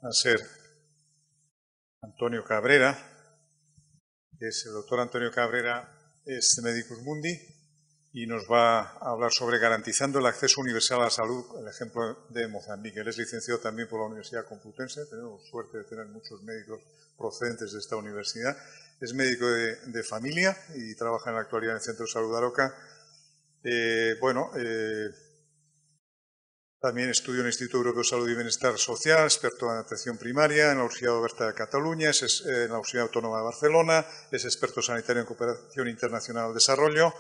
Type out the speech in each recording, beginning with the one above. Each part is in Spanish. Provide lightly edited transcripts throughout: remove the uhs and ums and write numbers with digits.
a ser Antonio Cabrera, que es el doctor Antonio Cabrera, es de Medicus Mundi y nos va a hablar sobre garantizando el acceso universal a la salud, el ejemplo de Mozambique. Él es licenciado también por la Universidad Complutense, tenemos suerte de tener muchos médicos procedentes de esta universidad. Es médico de familia y trabaja en la actualidad en el Centro de Salud Aroca. También estudió en el Instituto Europeo de Salud y Bienestar Social, experto en atención primaria en la Universidad Oberta de Cataluña, es en la Universidad Autónoma de Barcelona, es experto sanitario en cooperación internacional al desarrollo,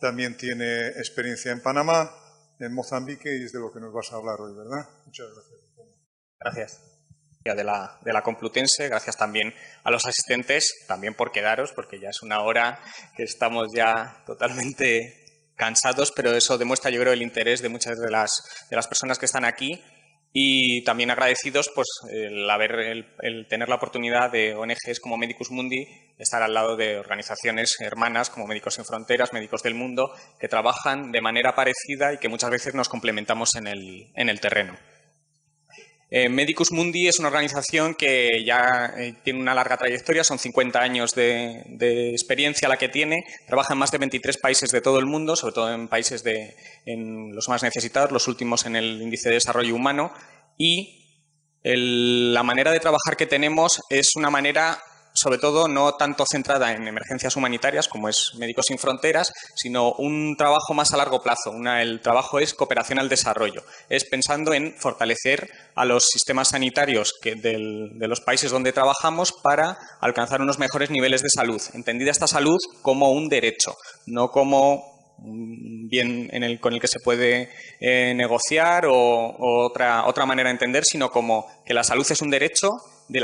también tiene experiencia en Panamá, en Mozambique y es de lo que nos vas a hablar hoy, ¿verdad? Muchas gracias. Gracias. De la Complutense, gracias también a los asistentes, también por quedaros, porque ya es una hora que estamos ya totalmente cansados, pero eso demuestra, yo creo, el interés de muchas de las personas que están aquí y también agradecidos pues el tener la oportunidad de ONGs como Medicus Mundi estar al lado de organizaciones hermanas como Médicos Sin Fronteras, Médicos del Mundo, que trabajan de manera parecida y que muchas veces nos complementamos en el terreno. Medicus Mundi es una organización que ya tiene una larga trayectoria, son 50 años de experiencia la que tiene, trabaja en más de 23 países de todo el mundo, sobre todo en países en los más necesitados, los últimos en el índice de desarrollo humano, y la manera de trabajar que tenemos es una manera sobre todo no tanto centrada en emergencias humanitarias como es Médicos Sin Fronteras, sino un trabajo más a largo plazo. El trabajo es cooperación al desarrollo, es pensando en fortalecer a los sistemas sanitarios de los países donde trabajamos para alcanzar unos mejores niveles de salud, entendida esta salud como un derecho, no como un bien con el que se puede negociar o otra manera de entender, sino como que la salud es un derecho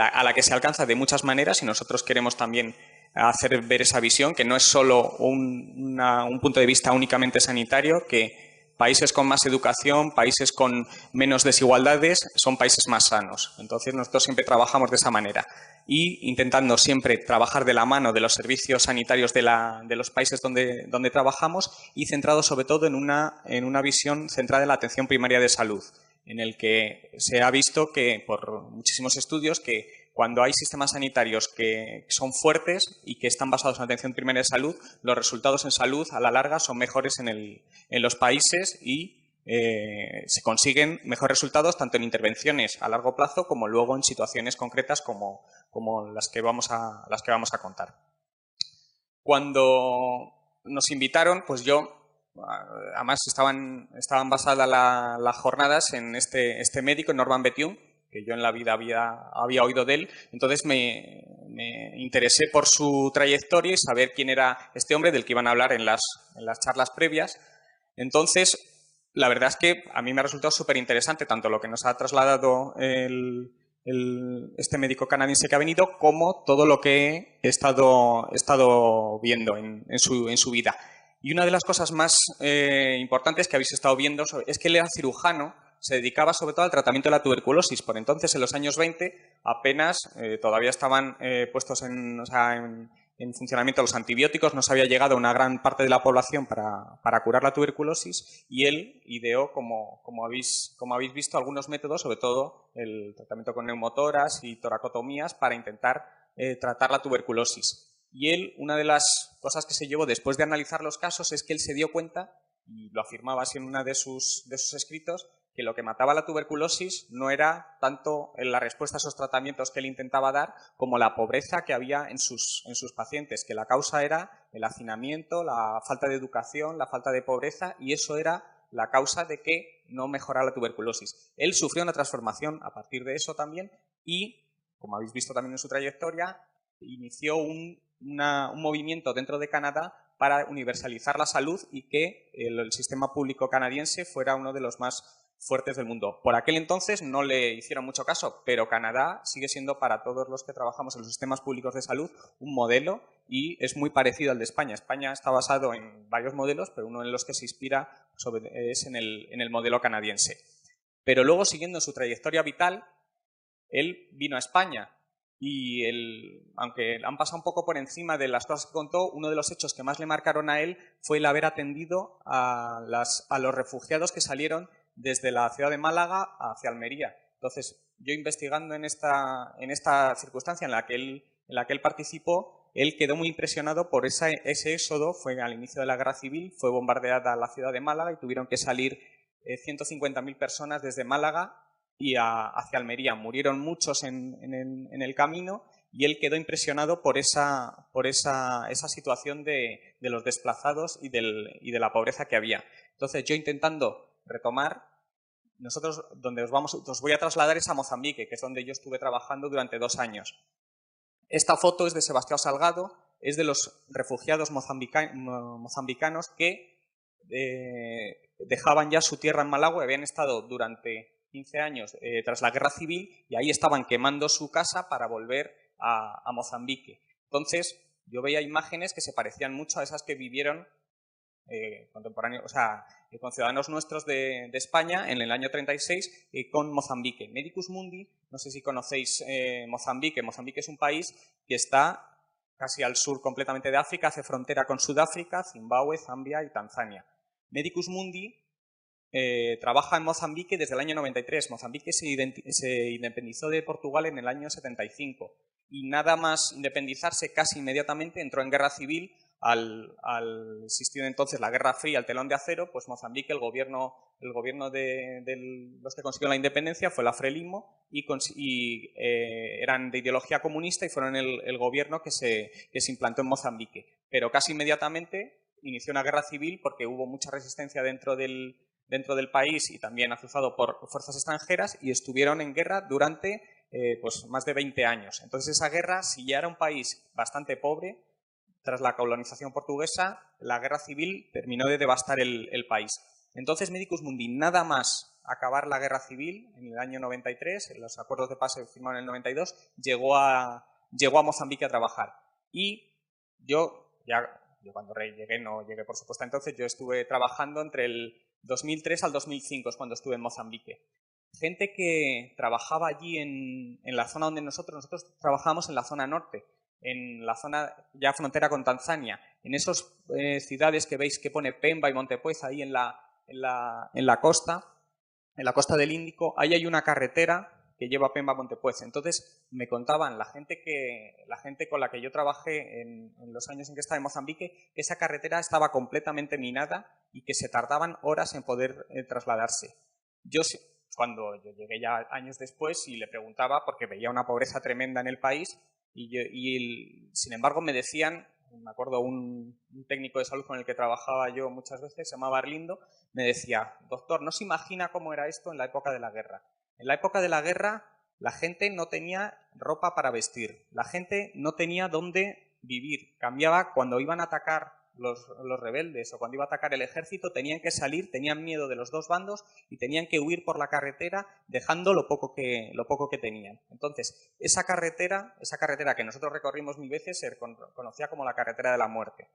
a la que se alcanza de muchas maneras y nosotros queremos también hacer ver esa visión, que no es solo un punto de vista únicamente sanitario, que países con más educación, países con menos desigualdades, son países más sanos. Entonces nosotros siempre trabajamos de esa manera y intentando siempre trabajar de la mano de los servicios sanitarios de los países donde trabajamos y centrado sobre todo en una visión centrada en la atención primaria de salud, en el que se ha visto que por muchísimos estudios que cuando hay sistemas sanitarios que son fuertes y que están basados en atención primaria de salud, los resultados en salud a la larga son mejores en los países y se consiguen mejores resultados tanto en intervenciones a largo plazo como luego en situaciones concretas como las que vamos a contar. Cuando nos invitaron, pues además estaban basadas las jornadas en este médico, Norman Bethune, que yo en la vida había oído de él. Entonces me interesé por su trayectoria y saber quién era este hombre del que iban a hablar en las charlas previas. Entonces, la verdad es que a mí me ha resultado súper interesante tanto lo que nos ha trasladado este médico canadiense que ha venido, como todo lo que he estado viendo en su vida. Y una de las cosas más importantes que habéis estado viendo es que él era cirujano, se dedicaba sobre todo al tratamiento de la tuberculosis. Por entonces, en los años 20, apenas todavía estaban puestos en funcionamiento los antibióticos, no se había llegado a una gran parte de la población para curar la tuberculosis y él ideó, como habéis visto, algunos métodos, sobre todo el tratamiento con neumotoras y toracotomías para intentar tratar la tuberculosis. Y él, una de las cosas que se llevó después de analizar los casos es que él se dio cuenta, y lo afirmaba así en uno de sus escritos, que lo que mataba la tuberculosis no era tanto la respuesta a esos tratamientos que él intentaba dar como la pobreza que había en sus pacientes, que la causa era el hacinamiento, la falta de educación, la falta de pobreza, y eso era la causa de que no mejorara la tuberculosis. Él sufrió una transformación a partir de eso también y, como habéis visto también en su trayectoria, inició un movimiento dentro de Canadá para universalizar la salud y que el sistema público canadiense fuera uno de los más fuertes del mundo. Por aquel entonces no le hicieron mucho caso, pero Canadá sigue siendo para todos los que trabajamos en los sistemas públicos de salud un modelo y es muy parecido al de España. España está basado en varios modelos, pero uno en los que se inspira es en el modelo canadiense. Pero luego, siguiendo su trayectoria vital, él vino a España. Y aunque han pasado un poco por encima de las cosas que contó, uno de los hechos que más le marcaron a él fue el haber atendido a los refugiados que salieron desde la ciudad de Málaga hacia Almería. Entonces, yo investigando en esta circunstancia en la que él participó, él quedó muy impresionado por ese éxodo. Fue al inicio de la Guerra Civil, fue bombardeada la ciudad de Málaga y tuvieron que salir 150.000 personas desde Málaga y hacia Almería. Murieron muchos en el camino y él quedó impresionado por esa situación de los desplazados y de la pobreza que había. Entonces, yo intentando retomar, nosotros donde os voy a trasladar es a Mozambique, que es donde yo estuve trabajando durante 2 años. Esta foto es de Sebastião Salgado, es de los refugiados mozambicanos que dejaban ya su tierra en Malawi, habían estado durante 15 años tras la Guerra Civil y ahí estaban quemando su casa para volver a Mozambique. Entonces, yo veía imágenes que se parecían mucho a esas que vivieron contemporáneos, o sea, con ciudadanos nuestros de España en el año 36 con Mozambique. Medicus Mundi, no sé si conocéis Mozambique. Mozambique es un país que está casi al sur completamente de África, hace frontera con Sudáfrica, Zimbabue, Zambia y Tanzania. Medicus Mundi trabaja en Mozambique desde el año 93. Mozambique se independizó de Portugal en el año 75 y nada más independizarse casi inmediatamente entró en guerra civil. Al existir entonces la Guerra Fría, el telón de acero, pues Mozambique, el gobierno de los que consiguieron la independencia fue la Frelimo y eran de ideología comunista y fueron el gobierno que se implantó en Mozambique. Pero casi inmediatamente inició una guerra civil porque hubo mucha resistencia dentro del país y también azuzado por fuerzas extranjeras y estuvieron en guerra durante pues más de 20 años. Entonces esa guerra, si ya era un país bastante pobre, tras la colonización portuguesa, la guerra civil terminó de devastar el país. Entonces, Medicus Mundi, nada más acabar la guerra civil en el año 93, los acuerdos de paz se firmaron en el 92, llegó a Mozambique a trabajar. Y yo cuando llegué, no llegué por supuesto entonces, yo estuve trabajando entre el 2003 al 2005, es cuando estuve en Mozambique. Gente que trabajaba allí en la zona donde nosotros trabajábamos en la zona norte, en la zona ya frontera con Tanzania, en esas ciudades que veis que pone Pemba y Montepuez ahí en la costa del Índico, ahí hay una carretera que lleva a Pemba a Montepuez. Entonces me contaban la gente con la que yo trabajé en los años en que estaba en Mozambique, que esa carretera estaba completamente minada y que se tardaban horas en poder trasladarse. Cuando yo llegué ya años después y le preguntaba, porque veía una pobreza tremenda en el país, sin embargo me decían, me acuerdo un técnico de salud con el que trabajaba yo muchas veces, se llamaba Arlindo, me decía, doctor, no se imagina cómo era esto en la época de la guerra. En la época de la guerra la gente no tenía ropa para vestir, la gente no tenía dónde vivir, cambiaba cuando iban a atacar los rebeldes o cuando iba a atacar el ejército, tenían que salir, tenían miedo de los dos bandos y tenían que huir por la carretera dejando lo poco que tenían. Entonces, esa carretera que nosotros recorrimos 1000 veces se conocía como la carretera de la muerte.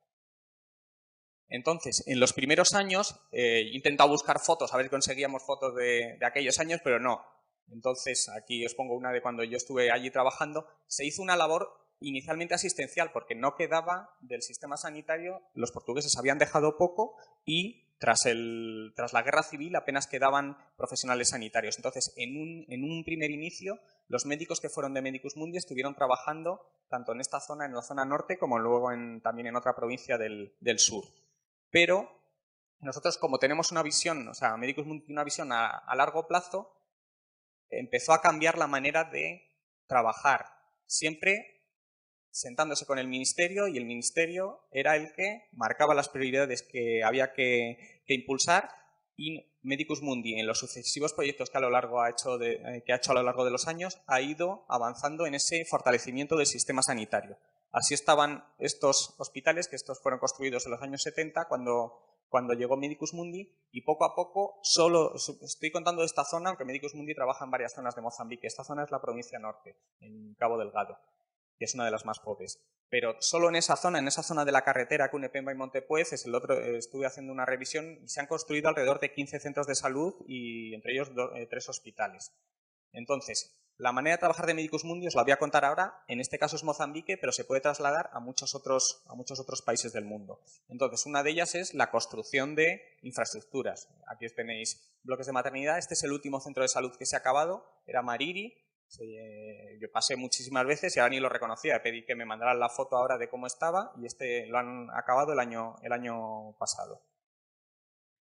Entonces, en los primeros años he intentado buscar fotos, a ver si conseguíamos fotos de aquellos años, pero no. Entonces, aquí os pongo una de cuando yo estuve allí trabajando. Se hizo una labor inicialmente asistencial porque no quedaba del sistema sanitario, los portugueses habían dejado poco y tras la guerra civil apenas quedaban profesionales sanitarios. Entonces, en un primer inicio, los médicos que fueron de Medicus Mundi estuvieron trabajando tanto en esta zona, en la zona norte, como luego también en otra provincia del sur. Pero nosotros, como tenemos una visión, o sea, Medicus Mundi tiene una visión a largo plazo, empezó a cambiar la manera de trabajar, siempre sentándose con el ministerio, y el ministerio era el que marcaba las prioridades que había que impulsar, y Medicus Mundi en los sucesivos proyectos que ha hecho a lo largo de los años ha ido avanzando en ese fortalecimiento del sistema sanitario. Así estaban estos hospitales, que estos fueron construidos en los años 70 cuando llegó Medicus Mundi, y poco a poco, solo estoy contando de esta zona, aunque Medicus Mundi trabaja en varias zonas de Mozambique. Esta zona es la provincia norte, en Cabo Delgado, que es una de las más pobres. Pero solo en esa zona de la carretera que une Pemba y Montepuez, estuve haciendo una revisión y se han construido alrededor de 15 centros de salud y entre ellos 3 hospitales. Entonces, La manera de trabajar de Medicus Mundi os la voy a contar ahora, en este caso es Mozambique, pero se puede trasladar a muchos otros países del mundo. Entonces, una de ellas es la construcción de infraestructuras. Aquí tenéis bloques de maternidad, este es el último centro de salud que se ha acabado, era Mariri, yo pasé muchísimas veces y ahora ni lo reconocía, pedí que me mandaran la foto ahora de cómo estaba y este lo han acabado el año pasado.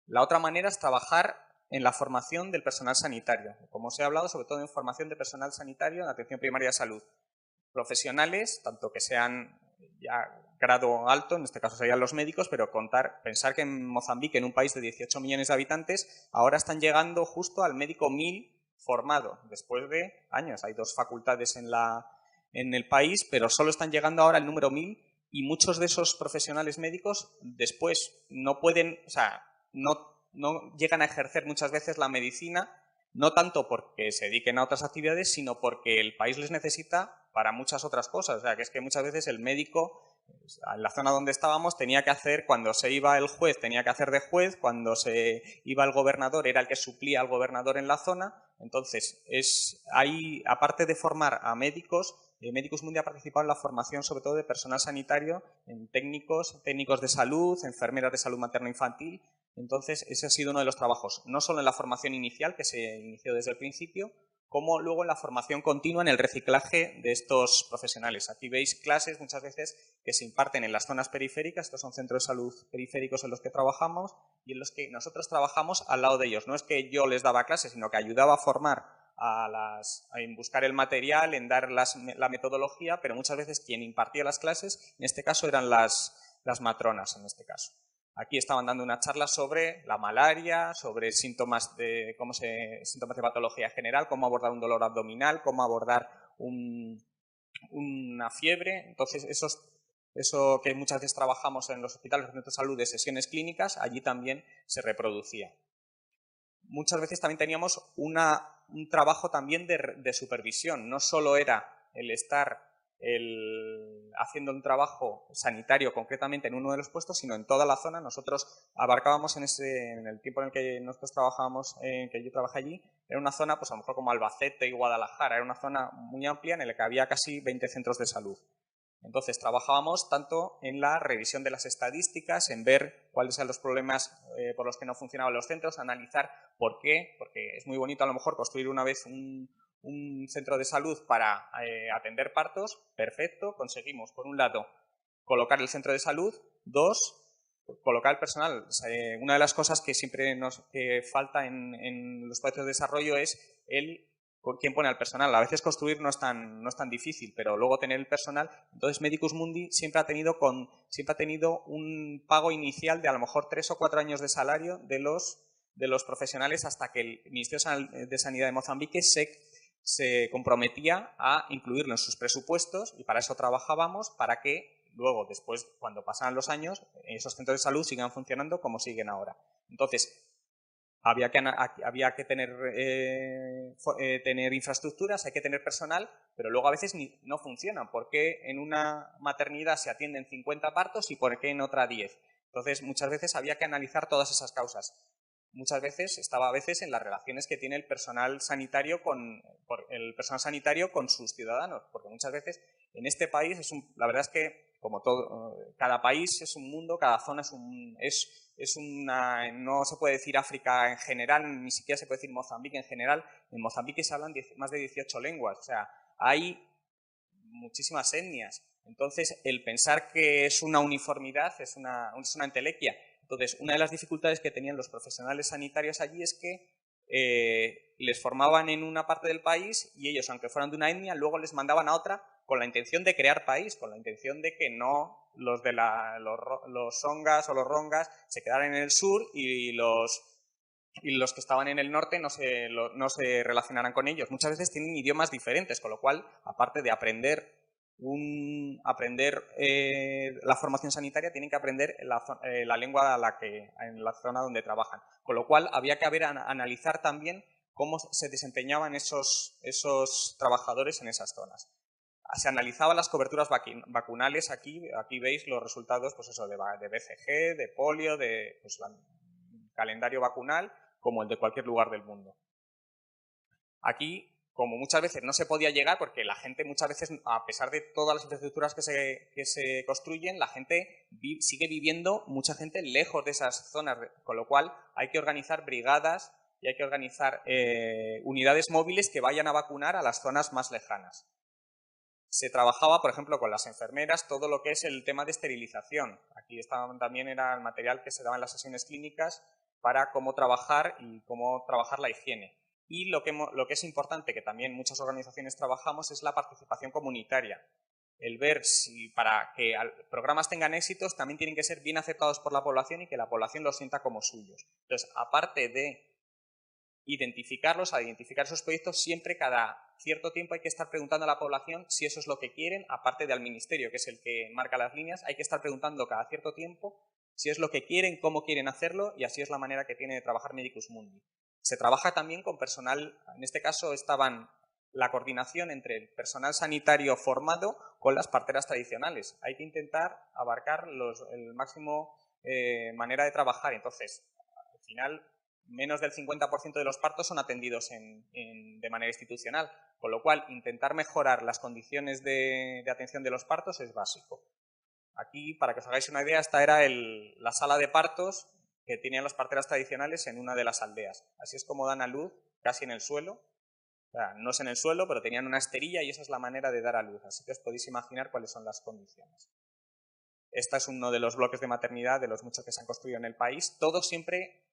La otra manera es trabajar en la formación del personal sanitario. Como os he hablado, sobre todo en formación de personal sanitario en atención primaria de salud. Profesionales, tanto que sean ya grado alto, en este caso serían los médicos, pero pensar que en Mozambique, en un país de 18 millones de habitantes, ahora están llegando justo al médico 1000 formado, después de años. Hay 2 facultades en el país, pero solo están llegando ahora al número 1000 y muchos de esos profesionales médicos después no pueden, o sea, no llegan a ejercer muchas veces la medicina, no tanto porque se dediquen a otras actividades, sino porque el país les necesita para muchas otras cosas. O sea, que es que muchas veces el médico, en la zona donde estábamos, tenía que hacer, cuando se iba el juez, tenía que hacer de juez, cuando se iba el gobernador, era el que suplía al gobernador en la zona. Entonces, aparte de formar a médicos, Medicus Mundi ha participado en la formación sobre todo de personal sanitario, en técnicos de salud, enfermeras de salud materno-infantil. Entonces, ese ha sido uno de los trabajos, no solo en la formación inicial, que se inició desde el principio, como luego en la formación continua, en el reciclaje de estos profesionales. Aquí veis clases muchas veces que se imparten en las zonas periféricas, estos son centros de salud periféricos en los que trabajamos y en los que nosotros trabajamos al lado de ellos. No es que yo les daba clases, sino que ayudaba a formar en buscar el material, en dar la metodología, pero muchas veces quien impartía las clases, en este caso eran las matronas, en este caso. Aquí estaban dando una charla sobre la malaria, sobre síntomas de patología general, cómo abordar un dolor abdominal, cómo abordar una fiebre. Entonces, eso que muchas veces trabajamos en los hospitales, los centros de salud de sesiones clínicas, allí también se reproducía. Muchas veces también teníamos un trabajo también de supervisión. No solo era el estar haciendo un trabajo sanitario concretamente en uno de los puestos, sino en toda la zona. Nosotros abarcábamos en el tiempo en el que nosotros trabajábamos, que yo trabajé allí, era una zona pues a lo mejor como Albacete y Guadalajara, era una zona muy amplia en la que había casi 20 centros de salud. Entonces, trabajábamos tanto en la revisión de las estadísticas, en ver cuáles eran los problemas por los que no funcionaban los centros, analizar por qué, porque es muy bonito a lo mejor construir una vez un centro de salud para atender partos, perfecto, conseguimos, por un lado, colocar el centro de salud, 2, colocar el personal. Una de las cosas que siempre nos falta en los proyectos de desarrollo es quién pone al personal. A veces construir no es tan difícil, pero luego tener el personal. Entonces Medicus Mundi siempre ha tenido un pago inicial de a lo mejor 3 o 4 años de salario de los profesionales hasta que el Ministerio de Sanidad de Mozambique se comprometía a incluirlo en sus presupuestos y para eso trabajábamos, para que luego, después, cuando pasaran los años, esos centros de salud sigan funcionando como siguen ahora. Entonces, había que tener infraestructuras, hay que tener personal, pero luego a veces no funcionan. ¿Por qué en una maternidad se atienden 50 partos y por qué en otra 10? Entonces, muchas veces había que analizar todas esas causas. Muchas veces estaba en las relaciones que tiene el personal sanitario con sus ciudadanos, porque muchas veces en este país la verdad es que como todo, cada país es un mundo, cada zona no se puede decir África en general, ni siquiera se puede decir Mozambique en general. En Mozambique se hablan más de 18 lenguas, o sea, hay muchísimas etnias. Entonces, el pensar que es una uniformidad es una entelequia. Entonces, una de las dificultades que tenían los profesionales sanitarios allí es que les formaban en una parte del país y ellos, aunque fueran de una etnia, luego les mandaban a otra con la intención de crear país, con la intención de que no los songas o los rongas se quedaran en el sur y los que estaban en el norte no se relacionaran con ellos. Muchas veces tienen idiomas diferentes, con lo cual, aparte de aprender la formación sanitaria, tienen que aprender la lengua en la zona donde trabajan. Con lo cual, había que analizar también cómo se desempeñaban esos trabajadores en esas zonas. Se analizaban las coberturas vacunales, aquí veis los resultados pues eso, de BCG, de polio, de calendario vacunal, como el de cualquier lugar del mundo. Aquí como muchas veces no se podía llegar, porque la gente muchas veces, a pesar de todas las infraestructuras que se construyen, la gente sigue viviendo, mucha gente lejos de esas zonas, con lo cual hay que organizar brigadas y hay que organizar unidades móviles que vayan a vacunar a las zonas más lejanas. Se trabajaba, por ejemplo, con las enfermeras todo lo que es el tema de esterilización. Aquí también era el material que se daba en las sesiones clínicas para cómo trabajar y cómo trabajar la higiene. Y lo que es importante, que también muchas organizaciones trabajamos, es la participación comunitaria. El ver si para que programas tengan éxitos también tienen que ser bien aceptados por la población y que la población los sienta como suyos. Entonces, aparte de identificarlos, a identificar esos proyectos, siempre cada cierto tiempo hay que estar preguntando a la población si eso es lo que quieren, aparte del ministerio, que es el que marca las líneas, hay que estar preguntando cada cierto tiempo si es lo que quieren, cómo quieren hacerlo, y así es la manera que tiene de trabajar Medicus Mundi. Se trabaja también con personal, en este caso estaban la coordinación entre el personal sanitario formado con las parteras tradicionales. Hay que intentar abarcar el máximo manera de trabajar. Entonces, al final, menos del 50% de los partos son atendidos de manera institucional, con lo cual intentar mejorar las condiciones de atención de los partos es básico. Aquí, para que os hagáis una idea, esta era la sala de partos que tenían las parteras tradicionales en una de las aldeas. Así es como dan a luz, casi en el suelo. O sea, no es en el suelo, pero tenían una esterilla y esa es la manera de dar a luz. Así que os podéis imaginar cuáles son las condiciones. Este es uno de los bloques de maternidad, de los muchos que se han construido en el país. Todo siempre,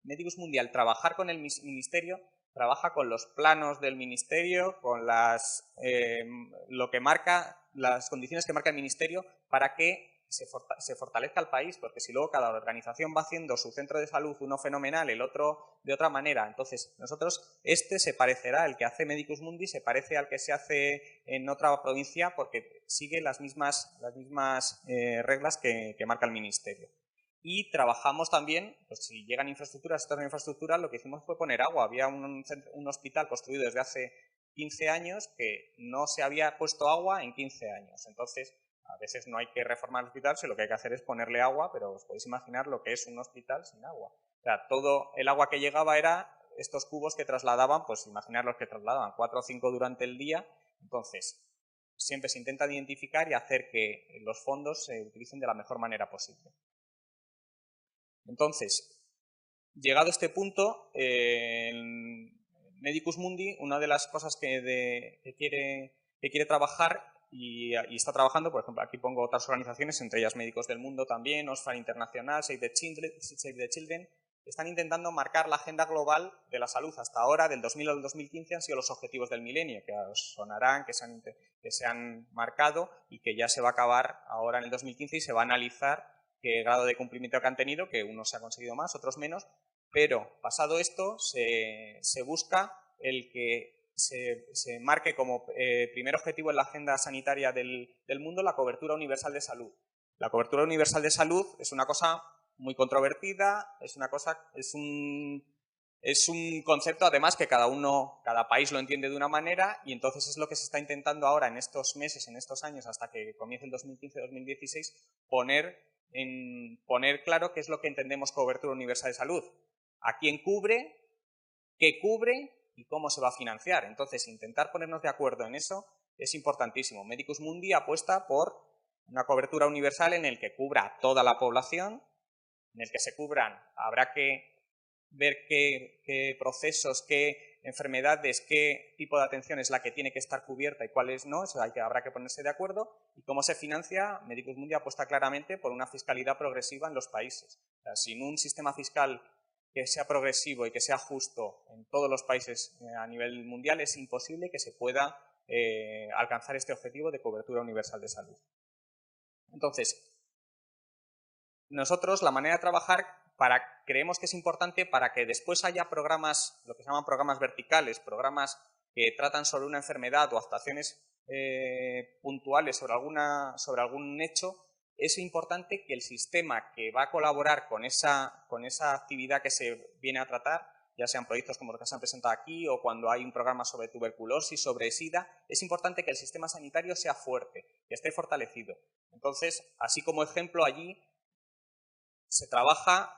Medicus Mundi, al trabajar con el ministerio, trabaja con los planos del ministerio, con las condiciones que marca el ministerio para que se fortalezca el país, porque si luego cada organización va haciendo su centro de salud, uno fenomenal, el otro de otra manera, entonces nosotros, se parecerá, el que hace Medicus Mundi se parece al que se hace en otra provincia porque sigue las mismas reglas que marca el ministerio. Y trabajamos también, pues si llegan infraestructuras, lo que hicimos fue poner agua. Había un hospital construido desde hace 15 años que no se había puesto agua en 15 años. Entonces, a veces no hay que reformar el hospital, sino lo que hay que hacer es ponerle agua, pero os podéis imaginar lo que es un hospital sin agua. O sea, todo el agua que llegaba era estos cubos que trasladaban, pues imaginar los que trasladaban, 4 o 5 durante el día. Entonces, siempre se intenta identificar y hacer que los fondos se utilicen de la mejor manera posible. Entonces, llegado a este punto, en Medicus Mundi, una de las cosas que quiere trabajar y está trabajando, por ejemplo, aquí pongo otras organizaciones, entre ellas Médicos del Mundo también, Oxfam Internacional, Save the Children, están intentando marcar la agenda global de la salud. Hasta ahora, del 2000 al 2015, han sido los objetivos del milenio, que os sonarán, que se han marcado y que ya se va a acabar ahora en el 2015 y se va a analizar qué grado de cumplimiento que han tenido, que unos se ha conseguido más, otros menos, pero pasado esto se busca el que se marque como primer objetivo en la agenda sanitaria del mundo la cobertura universal de salud. La cobertura universal de salud es una cosa muy controvertida, es un concepto además que cada país lo entiende de una manera y entonces es lo que se está intentando ahora en estos meses, en estos años, hasta que comience el 2015-2016, poner claro qué es lo que entendemos cobertura universal de salud. ¿A quién cubre? ¿Qué cubre? ¿Y cómo se va a financiar? Entonces, intentar ponernos de acuerdo en eso es importantísimo. Medicus Mundi apuesta por una cobertura universal en el que cubra a toda la población, en el que se cubran, habrá que ver qué procesos, qué enfermedades, qué tipo de atención es la que tiene que estar cubierta y cuáles no, habrá que ponerse de acuerdo. Y cómo se financia, Medicus Mundi apuesta claramente por una fiscalidad progresiva en los países. O sea, sin un sistema fiscal que sea progresivo y que sea justo en todos los países a nivel mundial, es imposible que se pueda alcanzar este objetivo de cobertura universal de salud. Entonces, nosotros la manera de trabajar creemos que es importante para que después haya programas, lo que se llaman programas verticales, programas que tratan sobre una enfermedad o actuaciones puntuales sobre algún hecho. Es importante que el sistema que va a colaborar con esa actividad que se viene a tratar, ya sean proyectos como los que se han presentado aquí o cuando hay un programa sobre tuberculosis, sobre SIDA, es importante que el sistema sanitario sea fuerte, que esté fortalecido. Entonces, así como ejemplo, allí se trabaja,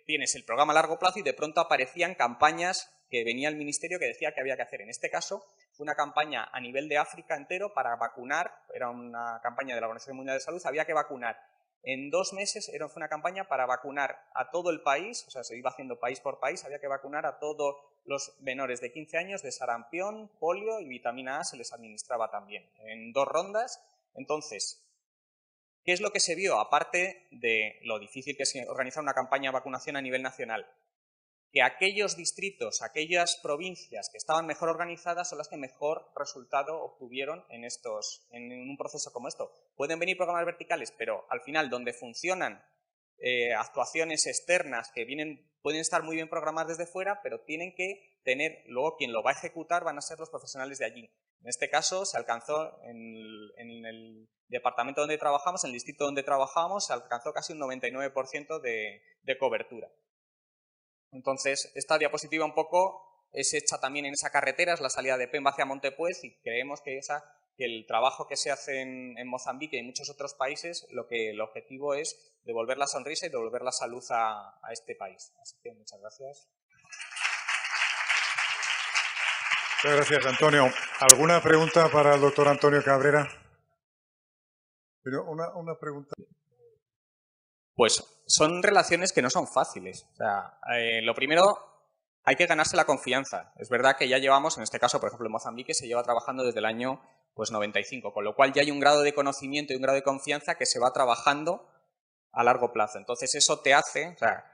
tienes el programa a largo plazo y de pronto aparecían campañas que venía el ministerio que decía que había que hacer. En este caso, fue una campaña a nivel de África entero para vacunar, era una campaña de la Organización Mundial de Salud, había que vacunar. En 2 meses fue una campaña para vacunar a todo el país, o sea, se iba haciendo país por país, había que vacunar a todos los menores de 15 años de sarampión, polio y vitamina A se les administraba también, en 2 rondas. Entonces, ¿qué es lo que se vio? Aparte de lo difícil que es organizar una campaña de vacunación a nivel nacional, que aquellos distritos, aquellas provincias que estaban mejor organizadas son las que mejor resultado obtuvieron en un proceso como esto. Pueden venir programas verticales, pero al final donde funcionan actuaciones externas que pueden estar muy bien programadas desde fuera, pero tienen que tener, luego quien lo va a ejecutar van a ser los profesionales de allí. En este caso se alcanzó en el departamento donde trabajamos, en el distrito donde trabajamos, se alcanzó casi un 99% de cobertura. Entonces, esta diapositiva un poco es hecha también en esa carretera, es la salida de Pemba hacia Montepuez y creemos que el trabajo que se hace en Mozambique y en muchos otros países, el objetivo es devolver la sonrisa y devolver la salud a este país. Así que muchas gracias. Muchas gracias, Antonio. ¿Alguna pregunta para el doctor Antonio Cabrera? Pero una pregunta. Pues son relaciones que no son fáciles. O sea, lo primero, hay que ganarse la confianza. Es verdad que ya llevamos, en este caso, por ejemplo, en Mozambique, se lleva trabajando desde el año 95, con lo cual ya hay un grado de conocimiento y un grado de confianza que se va trabajando a largo plazo. Entonces eso te hace, o sea,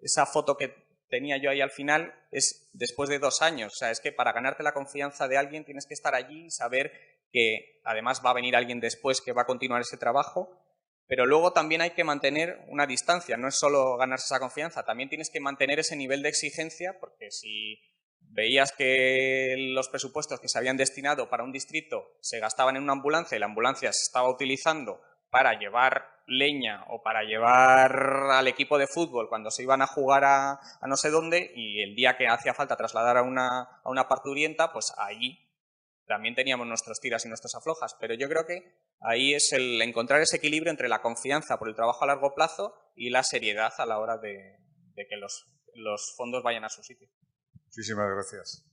esa foto que tenía yo ahí al final es después de 2 años. O sea, es que para ganarte la confianza de alguien tienes que estar allí y saber que además va a venir alguien después que va a continuar ese trabajo. Pero luego también hay que mantener una distancia, no es solo ganarse esa confianza, también tienes que mantener ese nivel de exigencia, porque si veías que los presupuestos que se habían destinado para un distrito se gastaban en una ambulancia y la ambulancia se estaba utilizando para llevar leña o para llevar al equipo de fútbol cuando se iban a jugar a no sé dónde, y el día que hacía falta trasladar a una parturienta, pues ahí también teníamos nuestros tiras y nuestras aflojas, pero yo creo que ahí es el encontrar ese equilibrio entre la confianza por el trabajo a largo plazo y la seriedad a la hora de que los fondos vayan a su sitio. Muchísimas gracias.